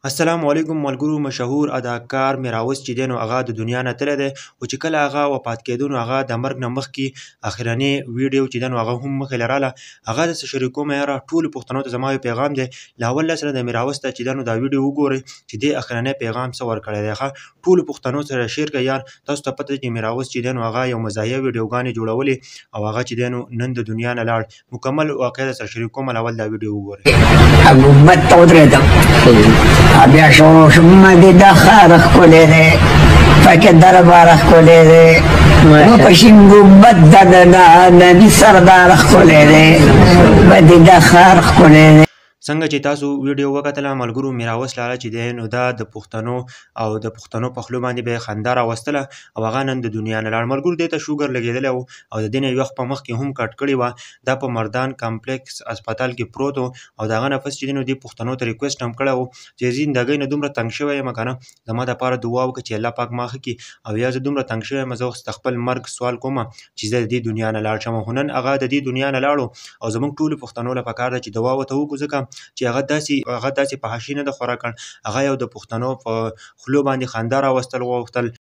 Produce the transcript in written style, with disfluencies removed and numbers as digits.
السلام علیکم ملګرو. مشهور اداکار میراوس چې دی نو هغه د دنیا نه تللی دی، خو چې کله هغه وفات کېده نو هغه د مرګ نه مخکې اخرنی ویډیو چې دی نو هغه هم مخکې لراله. هغه درته شریکوم یاره. ټولو پښتنو ته زما یو پیغام دی، له اول نه سره د میراوس ته چې دی نو دا ویډیو وګورئ چې دې اخرنی پیغام څه ورکړی دی. ښه ټولو پښتنو سره شیر کړئ یار. تاسو ته پته ده چې میراوس چې دی نو هغه یو مزاحیه ویډیوګانې جوړولې او هغه چې دی نو نن د دنیا نه لاړ. مکمل واقعه درسره شریکوم، اول دا ویډیو وګورئ. حکومت ته ودرېدم، بیا شروع شوم د دا ښار ښکلی دی، پکې دربار ښکلی دی، نو په شین ګمبد دننه نبي سردار ښکلی دی، د دا ښار ښکلی دی. څنګه چې تاسو ویډیو وکتله ملګرو، میراوس لاله چې دی نو دا د پښتنو او د پښتنو په خولو باندې به یې خندا راوستله او هغه نن د دنیا نه لاړ. ملګرو دې ته شوګر لګېدلی و او د دې نه یو وخت په مخکې هم کټ کړې وه. دا په مردان کمپلیکس اسپتال کې پروت و او د هغه نه پس چې دی نو دې پښتنو ته ریکویسټ هم کړی و چې زه زندګۍ نه دومره تنګ شوی یم که نه، زما دپاره دعا وکړه چې الله پاک ما ښه کړي، او یا زه دومره تنګ شوی یم زه اوس د خپل مرګ سوال کوم چې زه د دې دنیا نه لاړ شم. خو نن هغه د دې دنیا نه لاړو او زموږ ټولو پښتنو له پکار ده چې دعا ورته وکړو، ځکه چې هغه داسې په حاشي نه ده خوره کړ. هغه یو د پښتنو په خولو باندې خندا راوستل غوښتل